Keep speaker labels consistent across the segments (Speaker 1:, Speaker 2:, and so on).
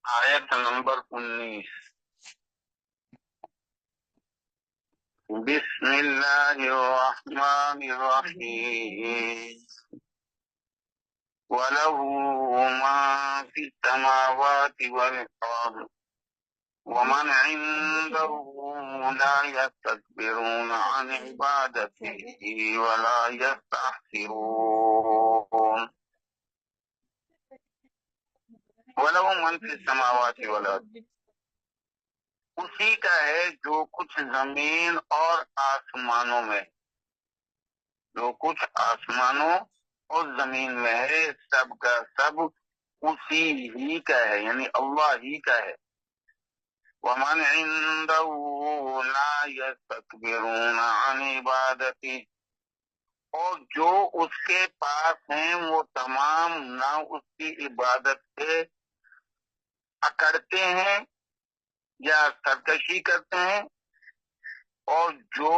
Speaker 1: آیت نمبر 19۔ بسم اللہ الرحمن الرحیم وَلَهُ مَا فِي السَّمَاوَاتِ وَالْأَرْضِ وَمَنْ عِندَهُ لَا يَسْتَكْبِرُونَ عَنْ عِبَادَتِهِ وَلَا يَسْتَحْسِرُونَ وَلَهُ مَنْ فِي السَّمَاوَاتِ وَالْأَرْضِ، اسی کا ہے جو کچھ زمین اور آسمانوں میں، جو کچھ آسمانوں اور زمین میں ہے، سب کا سب اسی ہی کا ہے، یعنی اللہ ہی کا ہے۔ وَمَنْ عِندَهُ لَا يَسْتَكْبِرُونَ عَنْ عِبَادَتِهِ، اور جو اس کے پاس ہیں وہ تمام نہ اس کی عبادت سے اکڑتے ہیں یا سرکشی کرتے ہیں، اور جو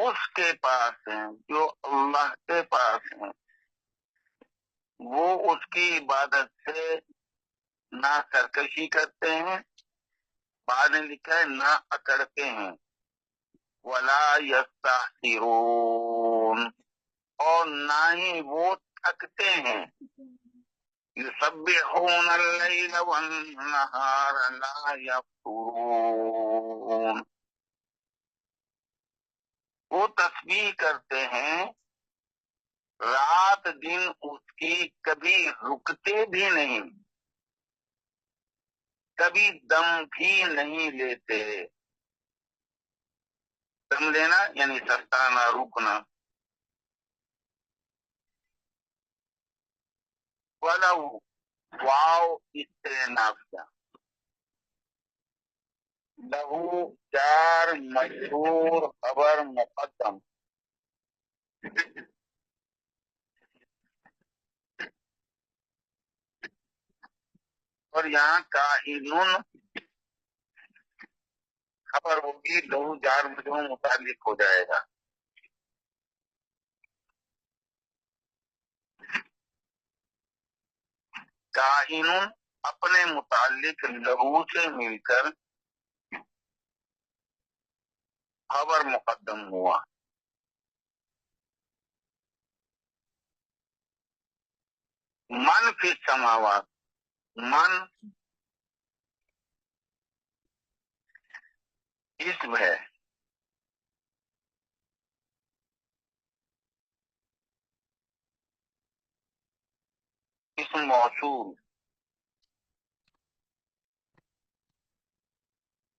Speaker 1: اس کے پاس ہیں، جو اللہ کے پاس ہیں، وہ اس کی عبادت سے نہ سرکشی کرتے ہیں، بعد میں لکھا ہے نہ اکڑتے ہیں، ولا یستحسرون، اور نہ ہی وہ تھکتے ہیں، یسبحون اللیل والنہار لا یفترون، وہ تسبیح کرتے ہیں رات دن اس کی، کبھی رکتے بھی نہیں، کبھی دم بھی نہیں لیتے۔ دم لینا یعنی سستانا، رکنا۔ وَلَوْ، واو استئنافیہ، لہو جار مجرور خبر مقدم، اور یہاں کائنن خبر ہوگی، لہو جار مجرور متعلق ہو جائے گا۔ کائنن اپنے متعلق لہو سے مل کر خبر مقدم ہوا۔ من فی السماوات، من اسم ہے، اسم موصول،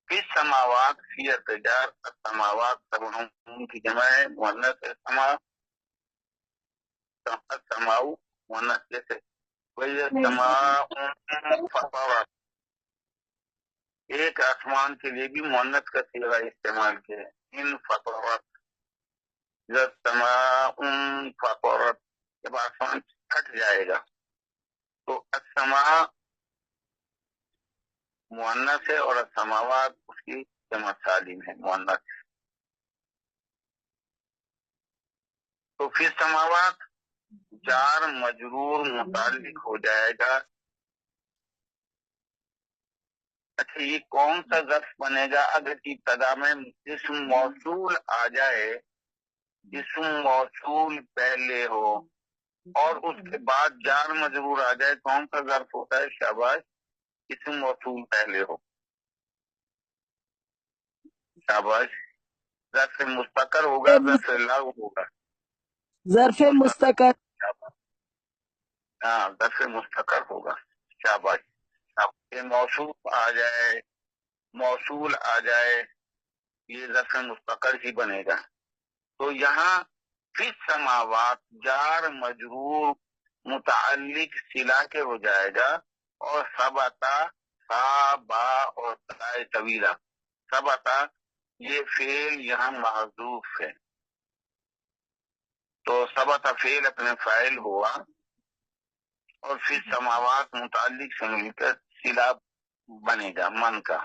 Speaker 1: فی السماوات فی ارتجار، السماوات سبع کی جمع ہے، مؤنث ہے، السماء مؤنث جیسے وہی السماء فطرت، ایک آسمان کے لیے بھی مؤنث کا صیغہ استعمال کیا ہے، ان فطرت، السماء فطرت، جب آسمان پھٹ جائے گا تو السماء مؤنث ہے اور السماوات اس کی جمع سالم ہے، مؤنث۔ تو فی السماوات جار مجرور متعلق ہو جائے گا۔ اچھا، یہ کون سا ظرف بنے گا؟ اگر ابتدا میں اسم موصول آ جائے، اسم موصول پہلے ہو اور اس کے بعد جار مجرور آ جائے، کون سا ظرف ہوتا ہے؟ شاباش، اسم موصول پہلے ہو، شاباش۔ ظرف مستقر ہوگا، ظرف لاغ ہوگا،
Speaker 2: ظرف مستقر،
Speaker 1: ہاں ظرف مستقر ہوگا، شاباش۔ اب یہ موصول آ جائے، موصول آ جائے، یہ ظرف مستقر ہی بنے گا۔ تو یہاں فی السماوات جار مجرور متعلق صلہ کے ہو جائے گا، اور ثبتا، سا با اور تائے طویلہ، ثبتا یہ فعل یہاں محذوف ہے، تو ثبتا فعل اپنے فاعل ہوا، اور فی السماوات متعلق سے مل کر صلہ بنے گا من کا،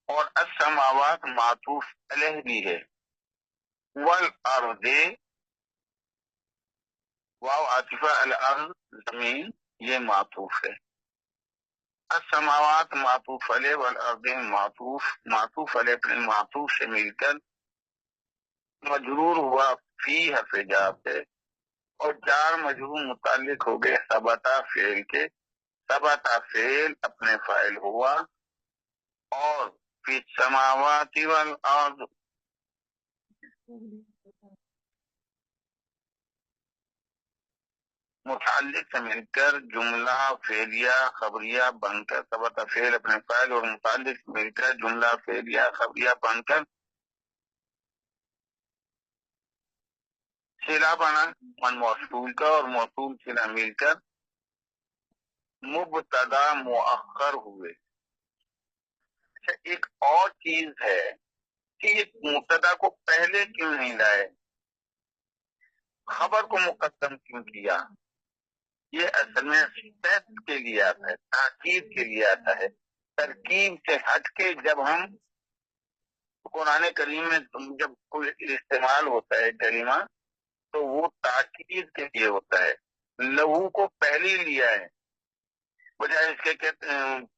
Speaker 1: اور السماوات معطوف علیہ بھی ہے، والارض، واو عاطفہ، الارض زمین، یہ معطوف ہے۔ السماوات معطوف علیہ والارض معطوف علیہ اپنے معطوف سے مل کر مجرور ہوا فی حرف جار سے، اور جار مجرور متعلق ہو گئے ثبتا فعل کے، ثبتا فعل اپنے فاعل ہوا، اور فی السماوات والارض متعلق سے مل کر جملہ فعلیہ خبریہ بن کر، ثبت فعل اپنے فاعل اور متعلق سے مل کر جملہ فعلیہ خبریہ بن کر صلہ بنا من موصول کا، اور موصول صلہ مل کر مبتدا مؤخر ہوئے۔ اچھا، ایک اور چیز ہے کہ مبتدا کو پہلے کیوں نہیں لائے، خبر کو مقدم کیوں کیا؟ یہ اصل میں صحت کے لیے آتا ہے، تاکید کے لیے آتا ہے، ترکیب سے ہٹ کے جب ہم قرآن کریم میں جب کوئی استعمال ہوتا ہے کلمہ تو وہ تاکید کے لیے ہوتا ہے۔ لہو کو پہلے لیا ہے، بجائے اس کے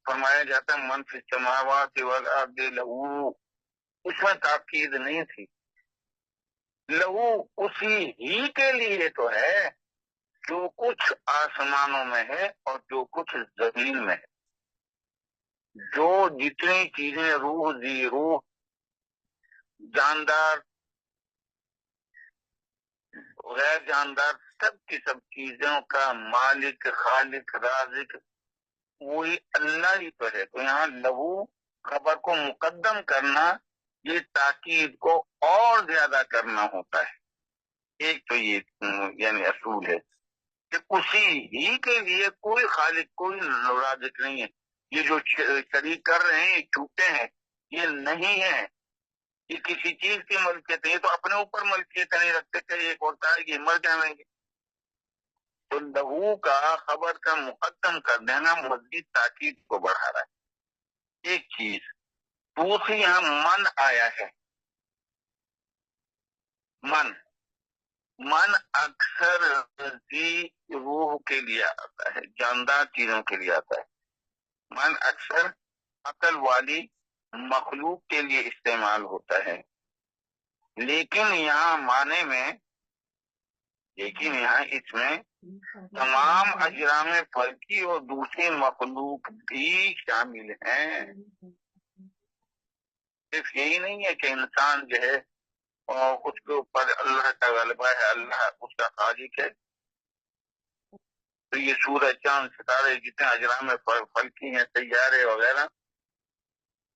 Speaker 1: فرمایا جاتا ہے من فی السماوات والارض لہو، اس میں تاکید نہیں تھی۔ لہو اسی ہی کے لیے تو ہے جو کچھ آسمانوں میں ہے اور جو کچھ زمین میں ہے، جو جتنی چیزیں روح دی روح، جاندار غیر جاندار، سب کی سب چیزوں کا مالک خالق رازق وہی اللہ ہی تو ہے۔ تو یہاں لہو خبر کو مقدم کرنا یہ تاکید کو اور زیادہ کرنا ہوتا ہے۔ ایک تو یہ یعنی اصول ہے کہ اسی ہی کے لیے کوئی خالق کوئی رازق نہیں ہے۔ یہ جو شریک کر رہے ہیں یہ جھوٹے ہیں، یہ نہیں ہے، یہ کسی چیز کی ملکیت ہے، یہ تو اپنے اوپر ملکیت نہیں رکھتے کہ ایک ہوتا ہے یہ مر جائیں گے۔ تو لہو کا خبر کا مقدم کر دینا مزید تاکید کو بڑھا رہا ہے، ایک چیز۔ دوسری یہاں من آیا ہے، من اکثر روح کے لیے آتا ہے، جاندار چیزوں کے لیے آتا ہے۔ من اکثر عقل والی مخلوق کے لیے استعمال ہوتا ہے، لیکن یہاں معنی میں، لیکن یہاں اس میں تمام اجرام فلکی اور دوسری مخلوق بھی شامل ہیں۔ صرف یہی نہیں ہے کہ انسان جو ہے اور اس کے اوپر اللہ کا غلبہ ہے، اللہ اس کا خالق ہے، تو یہ سورج چاند ستارے جتنے اجرام فلکی ہیں، سیارے وغیرہ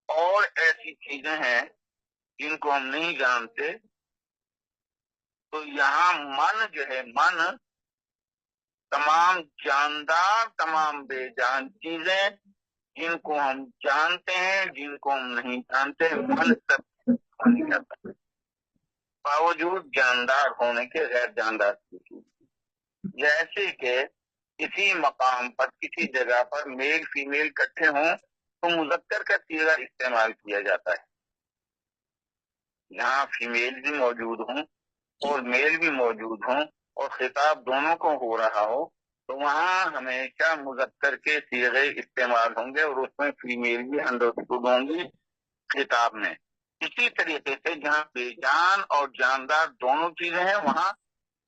Speaker 1: اور ایسی چیزیں ہیں جن کو ہم نہیں جانتے، تو یہاں من جو ہے، من تمام جاندار تمام بے جان چیزیں جن کو ہم جانتے ہیں جن کو ہم نہیں جانتے، من سب نہیں جاتا باوجود جاندار ہونے کے غیر جاندار چیزیں۔ جیسے کہ کسی مقام پر کسی جگہ پر میل فیمیل اکٹھے ہوں تو مذکر کا صیغہ استعمال کیا جاتا ہے، یہاں فیمیل بھی موجود ہوں اور میل بھی موجود ہوں اور خطاب دونوں کو ہو رہا ہو تو وہاں ہمیشہ مذکر کے صیغے استعمال ہوں گے اور اس میں فیمیل بھی انڈرسٹوڈ ہوں گی خطاب میں۔ اسی طریقے سے جہاں بے جان اور جاندار دونوں چیزیں ہیں وہاں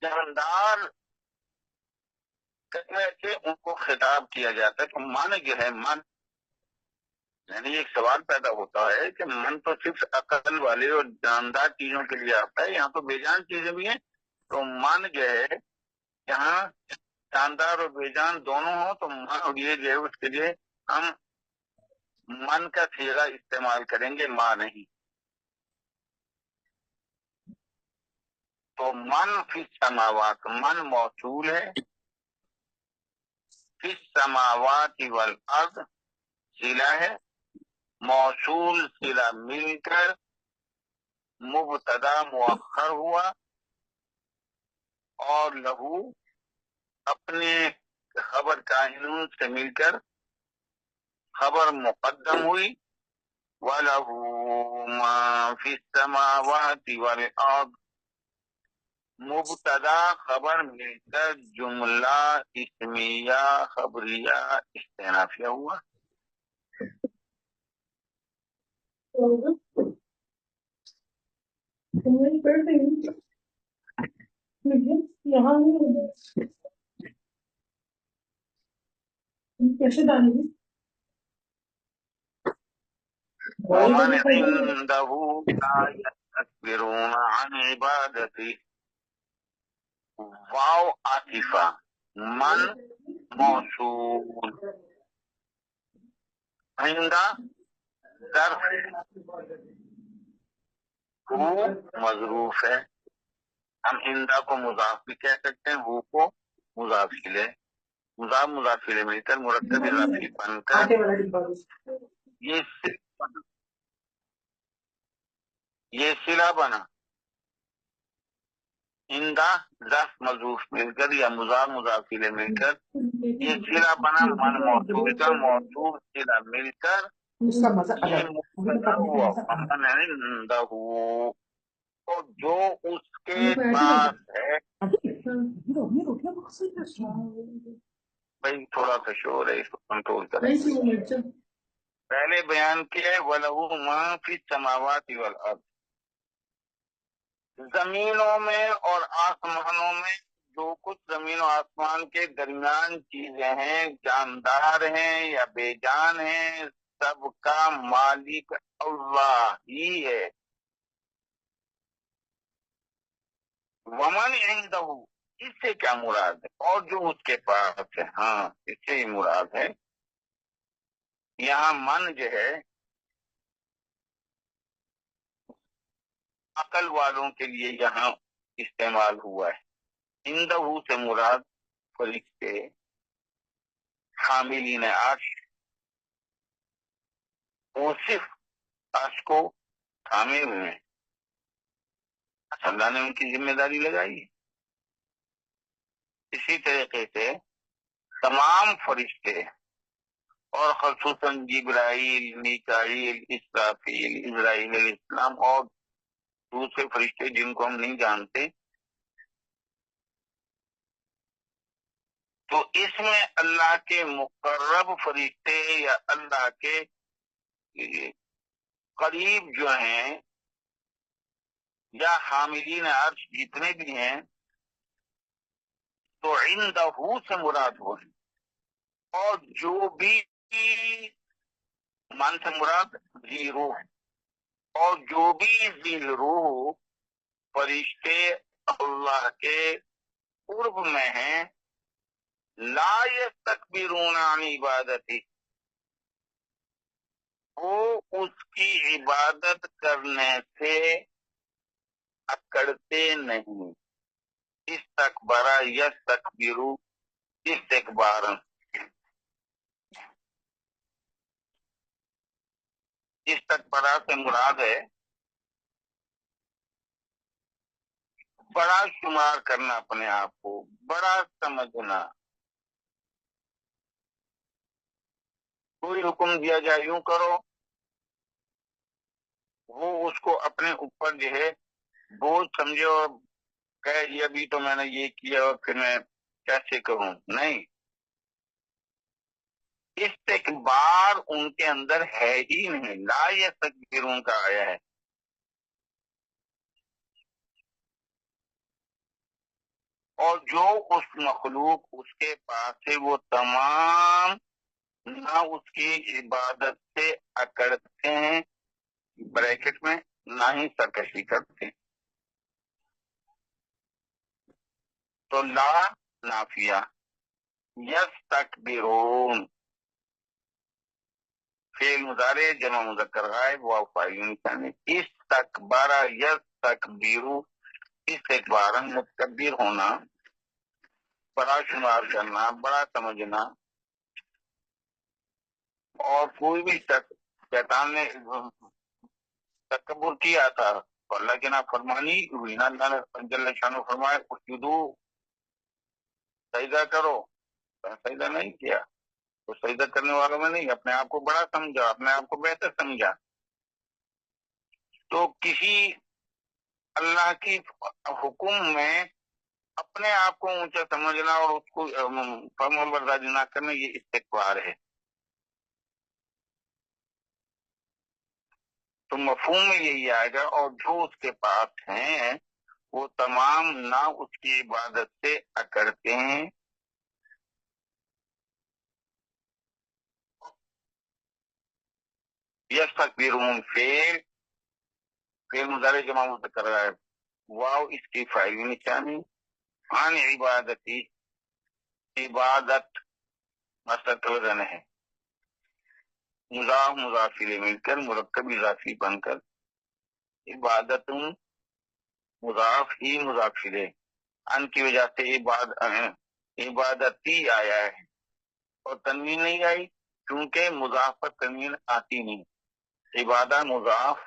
Speaker 1: جاندار کہنے سے ان کو خطاب کیا جاتا ہے۔ تو من جو ہے، من یعنی ایک سوال پیدا ہوتا ہے کہ من تو صرف عقل والے اور جاندار چیزوں کے لیے آتا ہے، یہاں تو بے جان چیزیں بھی ہیں، تو من جو ہے جہاں جاندار اور بے جان دونوں ہوں تو من اور یہ جو ہے اس کے لیے ہم من کا صیغہ استعمال کریں گے، ماں نہیں۔ تو من فی السماوات، من موصول ہے، فی السماوات والارض صلہ ہے، موصول صلہ مل کر مبتدا مؤخر ہوا، اور لہو اپنے خبر کائنون سے مل کر خبر مقدم ہوئی، وَلَهُ مَا فِي السَّمَاوَاتِ وَالْأَرْضِ مبتدا خبر مل کر جملہ اسمیہ خبریہ استئنافیہ ہوا۔ ومن عنده لا يستكبرون عن عبادتي. واو عاطفہ، من موصول، عندہ ظرف، ہو مظروف ہے. ہم عندہ کو مضاف بھی کہہ سکتے ہیں، ہو کو مضاف الیہ. مضاف مضاف الیہ مل کر مرکب اضافی بن کر یہ صلہ بنا. عندہ ظرف مضروف مل کر یا مضاف مضاف الیہ مل کر یہ صلہ بنا. من موصول کا موصول صلہ مل کر یہ مبتدا ہوا. من عندہ، اور جو اس کے پاس ہے. بھائی تھوڑا سا شور ہے، اس کو کنٹرول کریں. پہلے بیان کیا ہے وَلَهُ مَا فِي السَّمَاوَاتِ وَالْأَرْضِ. زمینوں میں اور آسمانوں میں جو کچھ زمین و آسمان کے درمیان چیزیں ہیں، جاندار ہیں یا بے جان ہیں، سب کا مالک اللہ ہی ہے. ومن عندہ، اس سے کیا مراد ہے؟ اور جو اس کے پاس ہے. ہاں اس سے ہی مراد ہے. یہاں من جو ہے عقل والوں کے لیے یہاں استعمال ہوا ہے. عندہ سے مراد فرشتے، حاملین عرش، وہ صرف عرش کو تھامے ہوئے ہیں. اللہ نے ان کی ذمہ داری لگائی ہے. اسی طریقے سے تمام فرشتے اور خصوصاً جبرائیل، میکائیل، اسرافیل، اسرائیل علیہ السلام اور دوسرے فرشتے جن کو ہم نہیں جانتے، تو اس میں اللہ کے مقرب فرشتے یا اللہ کے قریب جو ہیں یا حاملین عرش جتنے بھی ہیں، تو عندہ سے مراد وہ ہے. اور جو بھی من سے مراد ذی روح، اور جو بھی ذی روح فرشتے اللہ کے قرب میں ہیں، لا یستکبرون عن عبادتی، وہ اس کی عبادت کرنے سے اکڑتے نہیں. استکبرا یستکبرو استکبارا. استکبرا سے مراد ہے بڑا شمار کرنا، اپنے آپ کو بڑا سمجھنا. کوئی حکم دیا جائے یوں کرو، وہ اس کو اپنے اوپر جو ہے بوجھ سمجھے اور کہے یہ ابھی تو میں نے یہ کیا اور پھر میں کیسے کروں. نہیں، استکبار ان کے اندر ہے ہی نہیں. لا یستکبرون کا آیا ہے. اور جو اس مخلوق اس کے پاس ہے وہ تمام نہ اس کی عبادت سے اکڑتے ہیں بریکٹ میں، نہ ہی سرکشی کرتے ہیں. تو لا نافیہ، یستکبرون فعل مضارع جمع مذکر غائب واو فاعل ثانی. استکبر یستکبر، استکبارا متکبر ہونا، بڑا شمار کرنا، بڑا سمجھنا. اور کوئی بھی شخص، شیطان نے تکبر کیا تھا تو اللہ کی نافرمانی ہوئی نا. اللہ نے جل شانہ فرمایا اسجدو، سجدہ کرو، سجدہ نہیں کیا. تو سجدہ کرنے والوں میں نہیں، اپنے آپ کو بڑا سمجھا، اپنے آپ کو بہتر سمجھا. تو کسی اللہ کی حکم میں اپنے آپ کو اونچا سمجھنا اور اس کو فرمان برداری نہ کرنا، یہ استکبار ہے. تو مفہوم میں یہی آئے گا، اور جو اس کے پاس ہیں وہ تمام نہ اس کی عبادت سے اکڑتے ہیں، یستکبرون فعل مضارع جمع مذکر ہے، واو اس کی فاعل نشانی، عن عبادتی عبادت مصدر کا وزن ہے، مضاف مضاف الیہ مل کر مرکب اضافی بن کر عبادت مضاف ہی مضاف الیہ، ان کی وجہ سے عبادتی آیا ہے اور تنوین نہیں آئی، کیونکہ مضاف پر تنوین آتی نہیں، عبادہ مضاف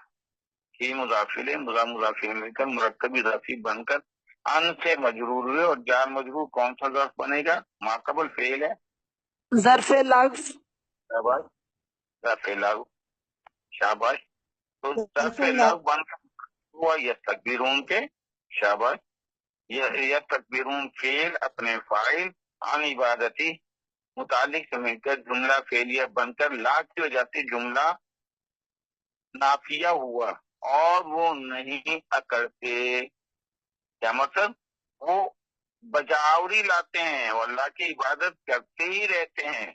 Speaker 1: ہی مضاف الیہ مضاف مضاف الیہ مل کر مرکب اضافی بن کر ان سے مجرور ہوئے، اور جار مجرور کون سا ظرف بنے گا؟ ما قبل فعل ہے،
Speaker 2: ظرف لغو،
Speaker 1: شاباش، ظرف لغو، شاباش، تو ظرف
Speaker 2: ظرف
Speaker 1: لغو
Speaker 2: لغو،
Speaker 1: بن کر ہوا یستکبرون کے، شاباش، یستکبرون فعل اپنے فاعل، عن عبادتی متعلق سے مل کر جملہ فعلیہ بن کر لا کی وجہ سے جملہ نافیہ ہوا، اور وہ نہیں اکڑتے، کیا مطلب؟ وہ بجاوری لاتے ہیں اور اللہ کی عبادت کرتے ہی رہتے ہیں،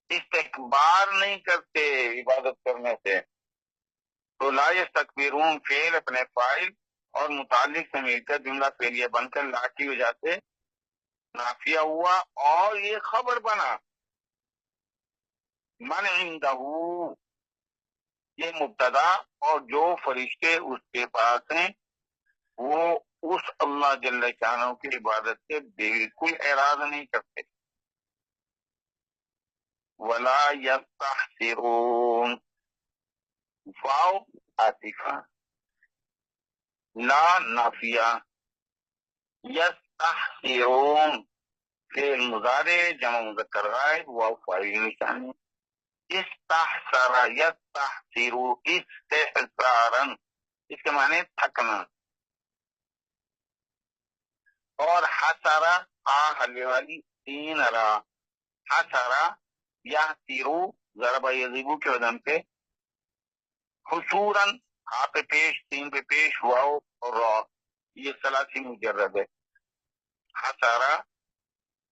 Speaker 1: استکبار نہیں کرتے عبادت کرنے سے۔ تو لا یستکبرون فعل اپنے فاعل اور متعلق سے مل کر جملہ فعلیہ بن کر لا کی وجہ سے نافیہ ہوا، اور یہ خبر بنا، من عندہ یہ مبتدا، اور جو فرشتے اس کے پاس ہیں وہ اس اللہ جل شانہ کی عبادت سے بالکل اعراض نہیں کرتے، ولا یستحسرون، واو عاطفہ، لا نافیہ، یستحسرون فعل مضارع جمع مذکر غائب، واو فاعل نشانی، استحسر یستحسر استحسارا، اس کے معنی تھکنا، اور حسرا حلے والی تین را، حسرا یا تیرو ضرب یضربو کے وزن پہ، حصوراً ہا پہ پیش، تین پہ پیش، واو اور را، یہ ثلاثی مجرد ہے، حسرا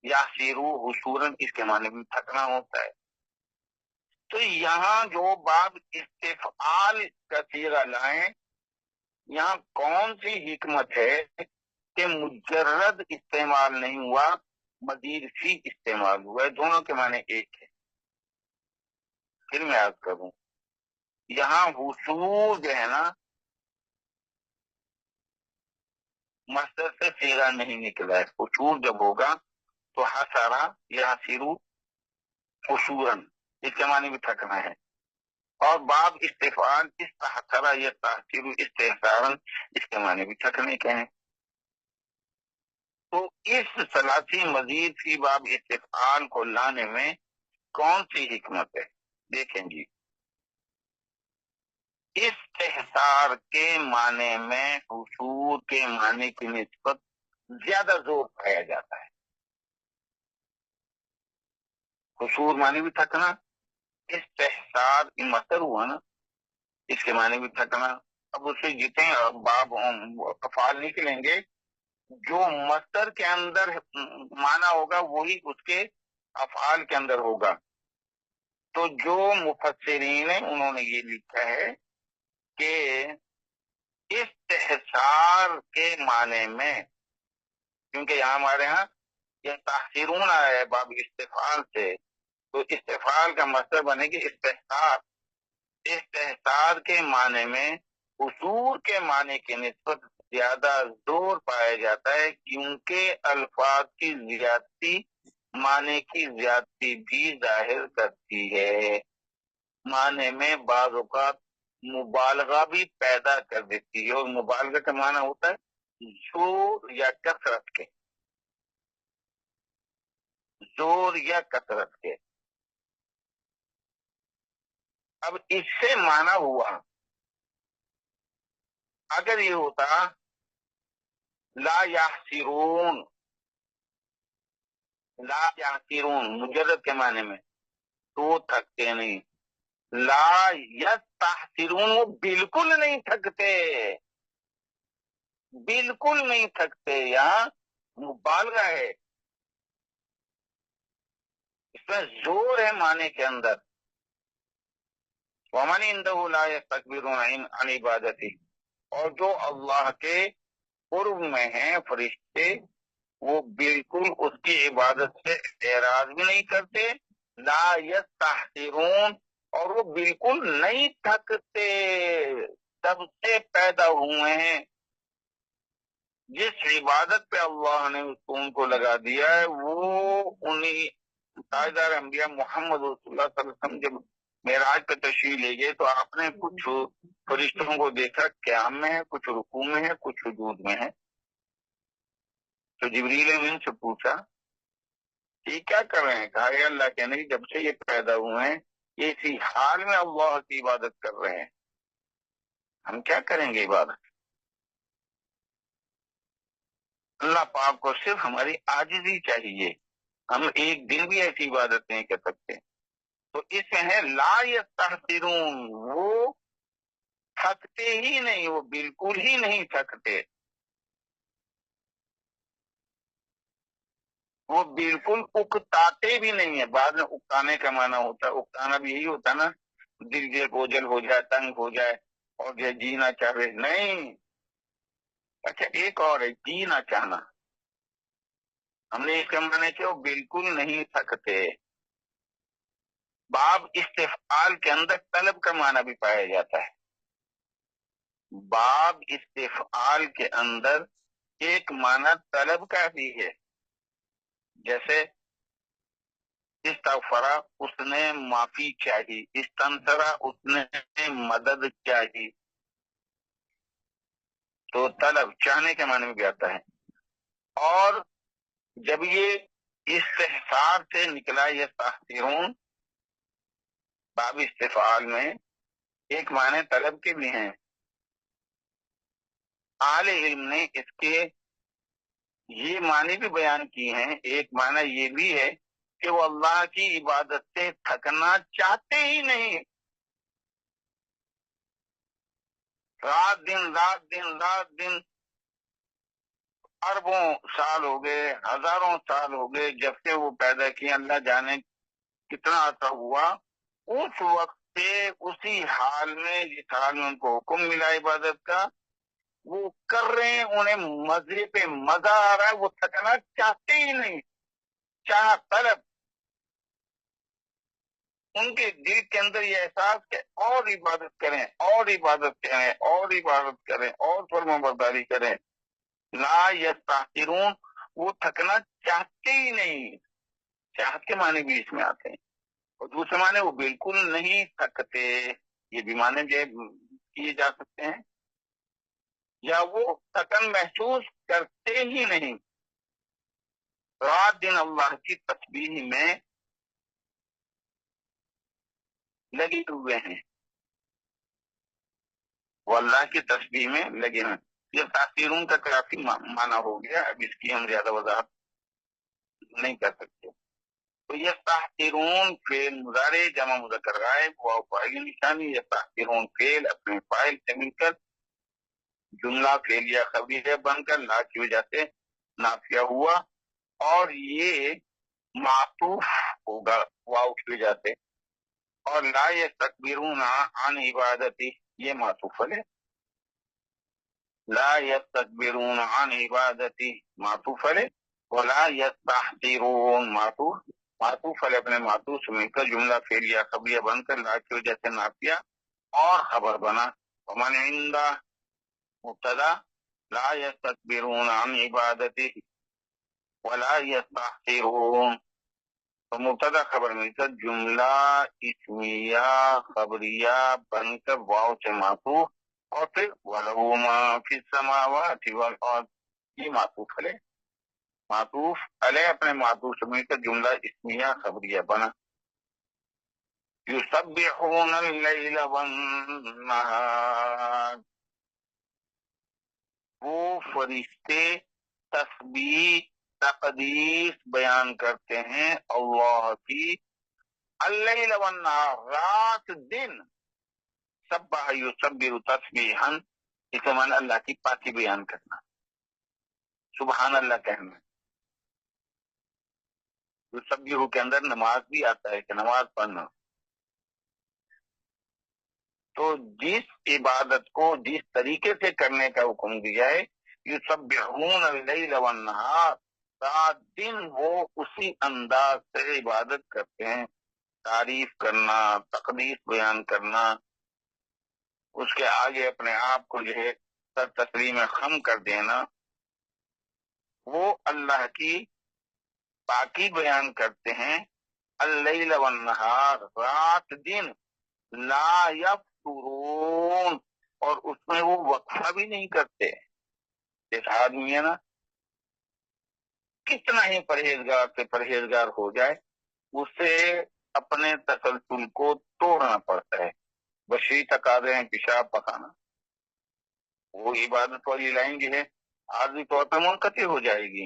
Speaker 1: یا سیرو حصوراً، اس کے معنی بھی تھکنا ہوتا ہے۔ تو یہاں جو باب استفعال کا صیغہ لائیں، یہاں کون سی حکمت ہے کہ مجرد استعمال نہیں ہوا، مزید فی استعمال ہوا ہے، دونوں کے معنی ایک ہے۔ پھر میں عرض کروں، یہاں حصول جو ہے نا مصدر سے صیغہ نہیں نکلا ہے، حصول جب ہوگا تو حسرا یا سیرو حصوراً، اس کے معنی بھی تھکنا ہے، اور باب استفعال استحسرا یا تحسیر استحسارا، اس کے معنی بھی تھکنے کے ہیں۔ تو اس ثلاثی مزید فی باب استفعال کو لانے میں کون سی حکمت ہے؟ دیکھیں جی، استحسار کے معنی میں حصول کے معنی کی نسبت زیادہ زور پایا جاتا ہے۔ حصول معنی بھی تھکنا، استحسار مصدر ہوا نا، اس کے معنی بھی تھکنا۔ اب اسے جتنے باب افعال نکلیں گے، جو مصدر کے اندر معنی ہوگا وہی اس کے افعال کے اندر ہوگا۔ تو جو مفسرین ہیں انہوں نے یہ لکھا ہے کہ استحصار کے معنی میں، کیونکہ یہاں ہمارے ہاں یہ تحصیرون آیا ہے باب استفعال سے، تو استفعال کا مطلب بنے گی استحصار۔ استحصار کے معنی میں حصول کے معنی کی نسبت زیادہ زور پایا جاتا ہے، کیونکہ الفاظ کی زیادتی معنی کی زیادتی بھی ظاہر کرتی ہے، معنی میں بعض اوقات مبالغہ بھی پیدا کر دیتی ہے، اور مبالغہ کا معنی ہوتا ہے زور یا کثرت کے، زور یا کثرت کے۔ اب اس سے معنی ہوا، اگر یہ ہوتا لا یحسرون، لا یحسرون مجرد کے معنی میں، تو وہ تھکتے نہیں، لا یستحسرون، وہ بالکل نہیں تھکتے، بالکل نہیں تھکتے. یہاں مبالغہ ہے، اس میں زور ہے معنی کے اندر. وَمَنْ عِنْدَهُ لَا يَسْتَكْبِرُونَ عَنْ عِبَادَتِهِ، اور جو اللہ کے قرب میں ہیں فرشتے، وہ بالکل اس کی عبادت سے اعراض بھی نہیں کرتے. لا یستحسرون، اور وہ بالکل نہیں تھکتے. تب سے پیدا ہوئے ہیں، جس عبادت پہ اللہ نے ان کو لگا دیا ہے، وہ انہی تاجدار انبیاء محمد رسول اللہ صلی اللہ علیہ وسلم جب معراج پہ تشریف لے گئے تو آپ نے کچھ فرشتوں کو دیکھا، قیام میں ہے، کچھ رکوع میں ہے، کچھ سجود میں ہے. تو جبریل امین سے پوچھا یہ کیا کر رہے ہیں؟ کہا اے اللہ کے نبی، جب سے یہ پیدا ہوئے ہیں یہ اسی حال میں اللہ کی عبادت کر رہے ہیں، ہم کیا کریں گے عبادت؟ اللہ پاک کو صرف ہماری عاجزی چاہیے، ہم ایک دن بھی ایسی عبادت نہیں کر سکتے. تو اس میں ہے لا یستحسرون، وہ تھکتے ہی نہیں، وہ بالکل ہی نہیں تھکتے، وہ بالکل اکتاتے بھی نہیں ہے. بعد میں اکتانے کا معنی ہوتا ہے، اکتانا بھی یہی ہوتا نا، دل جو بوجھل ہو جائے، تنگ ہو جائے اور جو جینا چاہے. نہیں، اچھا ایک اور ہے جینا چاہنا. ہم نے اس کے معنی کیا، وہ بالکل نہیں تھکتے. باب استفعال کے اندر طلب کا معنی بھی پایا جاتا ہے. باب استفعال کے اندر ایک معنی طلب کا بھی ہے، جیسے استغفرا اس نے معافی چاہی، استنصرا اس نے مدد چاہی. تو طلب چاہنے کے معنی میں بھی آتا ہے. اور جب یہ استحصار سے نکلا یہ تحسیرون باب استفعال میں ایک معنی طلب کے بھی ہیں. اہل علم نے اس کے یہ معنی بھی بیان کی ہیں. ایک معنی یہ بھی ہے کہ وہ اللہ کی عبادت سے تھکنا چاہتے ہی نہیں. رات دن اربوں سال ہو گئے، ہزاروں سال ہو گئے جب سے وہ پیدا کیے، اللہ جانے کتنا عرصہ ہوا. اس وقت سے اسی حال میں، جس حال میں ان کو حکم ملا عبادت کا، وہ کر رہے ہیں، انہیں مزے پہ مزہ آ رہا ہے، وہ تھکنا چاہتے ہی نہیں. چاہ طلب، ان کے دل کے اندر یہ احساس کہ اور عبادت کریں، اور عبادت کریں، اور عبادت کریں، اور فرما برداری کریں. لا یستحسرون، وہ تھکنا چاہتے ہی نہیں. چاہت کے معنی بھی اس میں آتے ہیں. اور دوسرے معنی وہ بالکل نہیں تھکتے، یہ بھی معنی جو کیے جا سکتے ہیں. یا وہ تھکن محسوس کرتے ہی نہیں، رات دن اللہ کی تسبیح میں لگے ہوئے ہیں، وہ اللہ کی تسبیح میں لگے ہیں. یہ تاثیرون کا کافی معنی ہو گیا، اب اس کی ہم زیادہ وضاحت نہیں کر سکتے. تو یہ تاثیرون فعل مضارع جمع مذکر غائب واو فاعل نشانی، یہ تاثیرون فعل اپنے فاعل سے مل کر جملہ فعلیہ خبریہ بن کر لا کی وجہ سے نافیہ ہوا، اور یہ معطوف ہوگا واو کی وجہ سے. اور لا یستکبرون عن عبادتی، یہ معطوف ہے. لا یستکبرون عن عبادتی معطوف ہے، ولا یستحسرون معطوف ہے اپنے معطوف سے مل کر جملہ فعلیہ خبریہ بن کر لا کی وجہ سے نافیہ اور خبر بنا. ومن عندہ مبتدا لا یستکبرون عن عبادتی ولا یستحسرون، تو مبتدا خبر مل کر جملہ اسمیہ خبریہ بن کر واو سے معطوف، اور پھر وَلَهُ مَا فِي السَّمَاوَاتِ وَالْأَرْضِ، یہ معطوف علیہ. معطوف علیہ اپنے معطوف سے مل کر جملہ اسمیہ خبریہ بنا. يُسَبِّحُونَ اللَّيْلَ وَالنَّهَارَ، وہ فرشتے تسبیح تقدیس بیان کرتے ہیں اللہ کی اللیل والنہار، رات دن، سبح یسبح تسبیحا، اس کا معنی اللہ کی پاکی بیان کرنا، سبحان اللہ کہنا۔ یسبح کے اندر نماز بھی آتا ہے کہ نماز پڑھنا۔ تو جس عبادت کو جس طریقے سے کرنے کا حکم دیا ہے، یسبحون اللیل والنہار، رات دن وہ اسی انداز سے عبادت کرتے ہیں، تعریف کرنا، تقدیس بیان کرنا، اس کے آگے اپنے آپ کو جو ہے سر تسلیم خم کر دینا، وہ اللہ کی پاکی بیان کرتے ہیں۔ اللیل والنہار، رات دن، لا یفترون، اور اس میں وہ وقفہ بھی نہیں کرتے۔ ایک آدمی ہے نا، کتنا ہی پرہیزگار سے پرہیزگار ہو جائے، اسے اپنے تسلسل کو توڑنا پڑتا ہے۔ بشری تقاضے ہیں پیشاب پخانا، وہ عبادت والی لائن جو ہے عارضی طور پہ منقطع ہو جائے گی،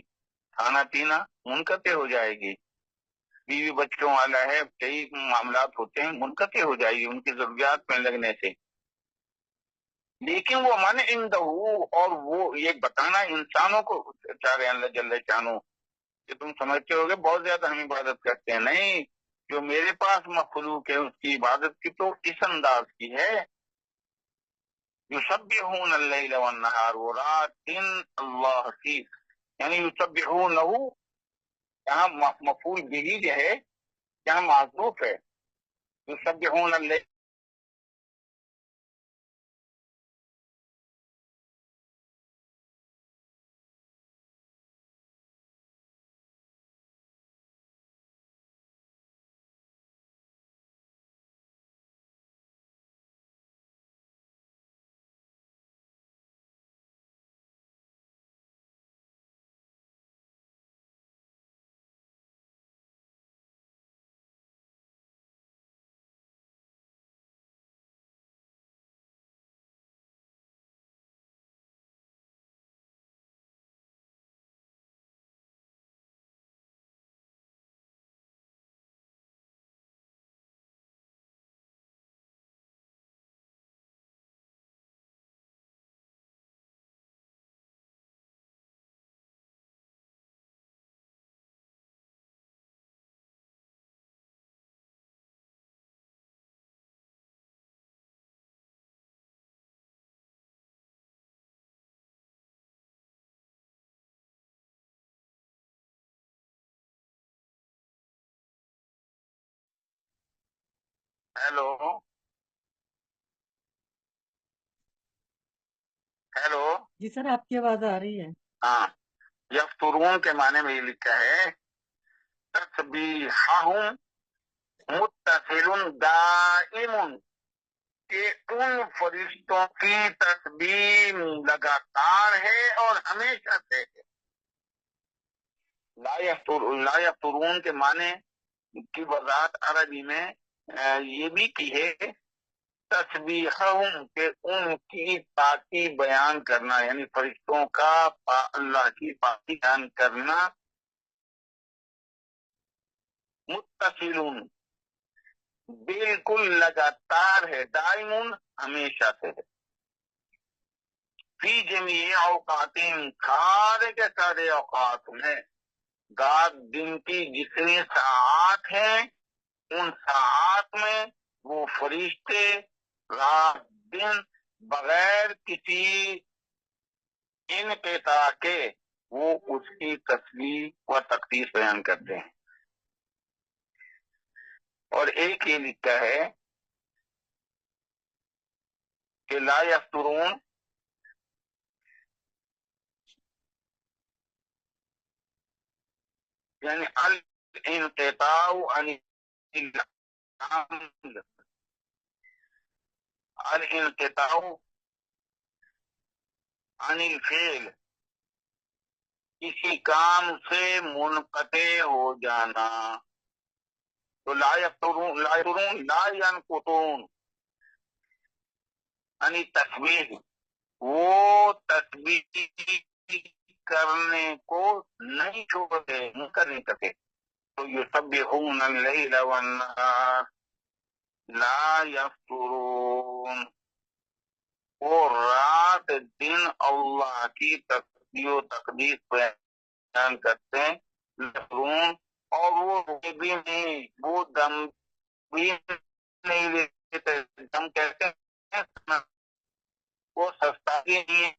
Speaker 1: کھانا پینا منقطع ہو جائے گی، بیوی بچوں والا ہے، کئی معاملات ہوتے ہیں، منقطع ہو جائے گی ان کی ضروریات میں لگنے سے۔ لیکن وہ من عندہ، اور وہ یہ بتانا انسانوں کو چاہ رہے ہیں اللہ جل شانہ کہ تم سمجھتے ہوگے بہت زیادہ ہم عبادت کرتے ہیں، نہیں، جو میرے پاس مخلوق ہے اس کی عبادت کی تو اس انداز کی ہے، یسبحون اللیل والنہار، وہ رات دن اللہ کی، یعنی یسبحون لہو، یہاں مفعول بہ جو ہے یہاں معذوف ہے، یسبحون اللیل، ہیلو ہیلو،
Speaker 2: جی سر آپ کی آواز آ رہی ہے۔
Speaker 1: ہاں، یفترون کے معنی میں یہ لکھا ہے تسبیحہم متصل دائم، کہ ان فرشتوں کی تسبیح لگاتار ہے اور ہمیشہ سے ہے۔ لا یفترون کے معنی کی وضاحت عربی میں یہ بھی کی ہے، تسبیحہم، کہ ان کی پاکی بیان کرنا، یعنی فرشتوں کا اللہ کی پاکی بیان کرنا، متصلون، بالکل لگاتار ہے، دائمون، ہمیشہ سے ہے، فی جمیع اوقات، سارے کے سارے اوقات میں، رات دن کی جتنی ساعات ہیں ان ساعات میں وہ فرشتے رات دن بغیر کسی انقطاع کے وہ اس کی تسبیح و تقدیس بیان کرتے ہیں۔ اور ایک یہ لکھا ہے کہ لا یفترون، یعنی الانقطاع عن العمل، الانقطاع عن الفعل، کسی کام سے منقطع ہو جانا۔ تو لا یفترون، لا یفترون، لا ینقطون، یعنی تسبیح، وہ تسبیح کرنے کو نہیں چھوڑتے، منکر نہیں کرتے، تو یسبحون اللیل والنہار لا یفترون، وہ رات دن اللہ کی تسبیح و تقدیس بیان کرتے ہیں، یفترون، اور وہ روتے بھی نہیں، وہ دم بھی نہیں لیتے، دم کہتے ہیں، وہ سستا بھی نہیں ہے،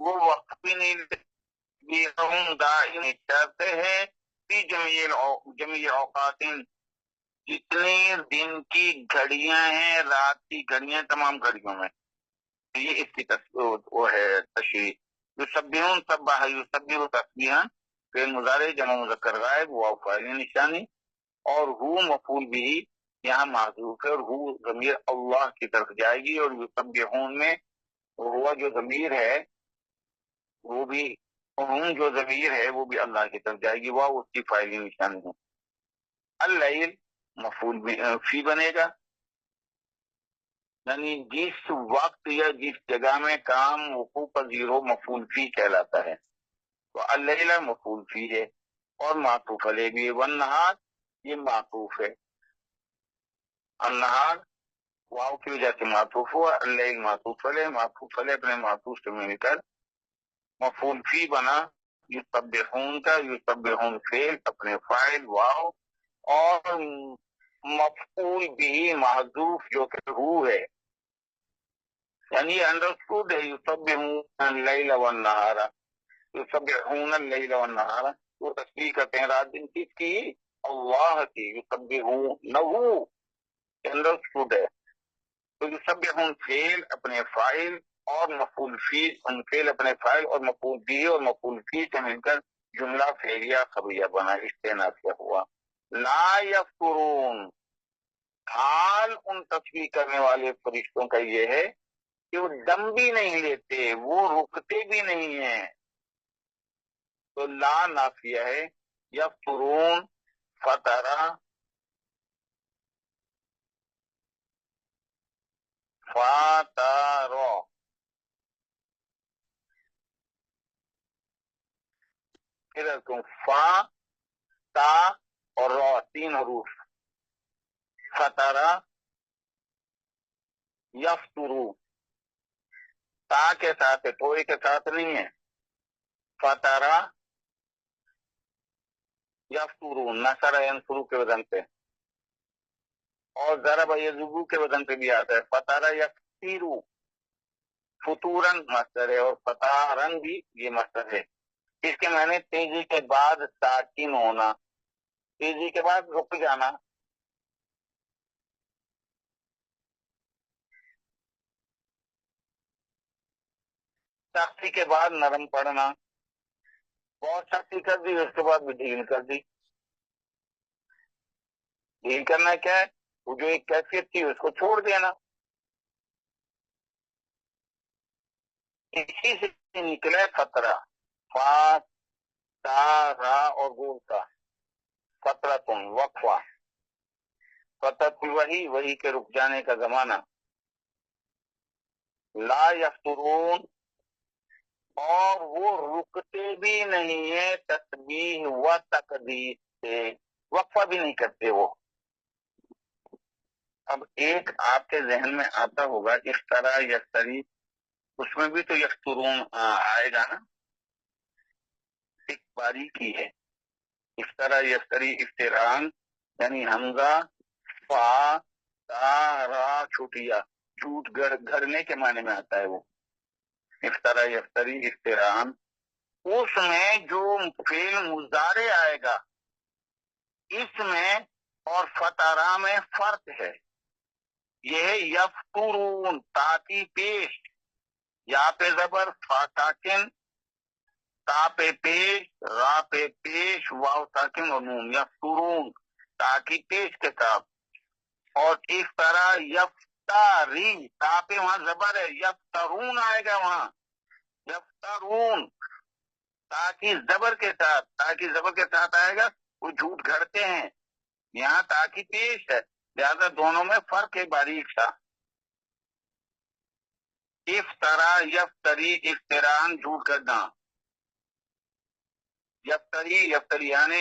Speaker 1: وہ وقت بھی نہیں لیتے، دائم کرتے ہیں فی جمیع اوقات، جتنی دن کی گھڑیاں ہیں، رات کی گھڑیاں، تمام گھڑیوں میں، یہ اس کی وہ ہے تشریح۔ یسبحون سبح یسبح تسبیحا، فعل مضارع جمع مذکر غائب، واو فاعل نشانی، اور ہو مفعول بھی یہاں معذوف ہے، اور ہو ضمیر اللہ کی طرف جائے گی، اور یسبحون میں ہوا جو ضمیر ہے وہ بھی، جو ضمیر ہے وہ بھی اللہ کی طرف جائے گی، واو اس کی فاعلی نشانی ہے۔ اللیل مفعول فی بنے گا، یعنی جس وقت یا جس جگہ میں کام وقوع پذیر ہو مفعول فی کہلاتا ہے، تو اللیل مفعول فی ہے، اور معطوف علیہ بھی ہے، والنہار یہ معطوف ہے، النہار واو کی وجہ سے معطوف ہوا، اللیل معطوف علیہ اپنے معطوف سے مل کر مفعول فی بنا، یسبحون کا، یسبحون فعل اپنے فاعل واو، اور مفعول بھی محذوف جو کہ ہو ہے، یعنی انڈرسٹوڈ ہے، یسبحون اللیل والنہار، یسبحون اللیل والنہار، وہ تسبیح کرتے ہیں رات دن کس کی؟ اللہ کی، یسبحونہ انڈرسٹوڈ ہے، تو یسبحون فعل اپنے فاعل اور مفعول فی، فعل اپنے فاعل اور مفعول بھی اور مفعول فی سے مل کر جملہ فعلیہ خبریہ بنا، استئنافیہ ہوا۔ لا یفترون، حال ان تسبیح کرنے والے فرشتوں کا یہ ہے کہ وہ دم بھی نہیں لیتے، وہ رکتے بھی نہیں ہیں، تو لا نافیہ ہے، یفترون فترہ فاتارو، پھر فا تا اور رو، تین حروف، فترہ یفترو، تا کے ساتھ ہے، توئی کے ساتھ نہیں ہے، فترہ یفترو، نصر ینصرو کے وزن پہ، اور ضرب یضربو کے وزن پہ بھی آتا ہے، فترہ یفترو، فتورن مصدر ہے، اور فتارن بھی یہ مصدر ہے، اس کے معنی تیزی کے بعد ساکن ہونا، تیزی کے بعد رک جانا، سختی کے بعد نرم پڑنا، بہت سختی کر دی اس کے بعد بھی ڈھیل کر دی، ڈھیل کرنا کیا ہے؟ وہ جو ایک کیفیت تھی اس کو چھوڑ دینا، اسی سے نکلے فترہ، فا تا را اور گول کا، فترہ تم وقفہ، فترت وہی کے رک جانے کا زمانہ، لا یفترون، اور وہ رکتے بھی نہیں ہے تسبیح و تقدیس سے، وقفہ بھی نہیں کرتے وہ۔ اب ایک آپ کے ذہن میں آتا ہوگا اس طرح یفتری، اس میں بھی تو یفترون آئے گا نا، ایک باریکی ہے، اس طرح یفتری افتران، یعنی حمزہ فا تا را چھوٹیا، جھوٹ گھرنے کے معنی میں آتا ہے وہ، افطرا یفتری افتران، اس میں جو فعل مضارع آئے گا اس میں اور فترہ میں فرق ہے، یہ ہے یفترون، تاکی پیش، یا پہ زبر، فا ساکن، تا پہ پیش، را پہ پیش، واو ساکن اور نون، یفترون تاکی پیش کے ساتھ، اور اس طرح یفتاری، تا پہ وہاں زبر ہے، یفترون آئے گا وہاں، یفترون تاکہ زبر کے ساتھ آئے گا، وہ جھوٹ گھڑتے ہیں، یہاں تاکہ پیش ہے، لہذا دونوں میں فرق ہے باریک سا، افطرا یفتری افتران جھوٹ گھڑنا، یفتری یفتریانے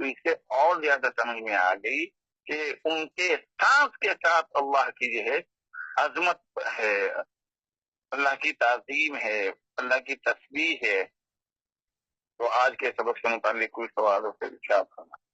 Speaker 1: تو اس سے اور زیادہ سمجھ میں آ گئی کہ ان کے سانس کے ساتھ اللہ کی جو ہے عظمت ہے، اللہ کی تعظیم ہے، اللہ کی تسبیح ہے۔ تو آج کے سبق سے متعلق کوئی سوال ہو تو ارشاد فرمائیں۔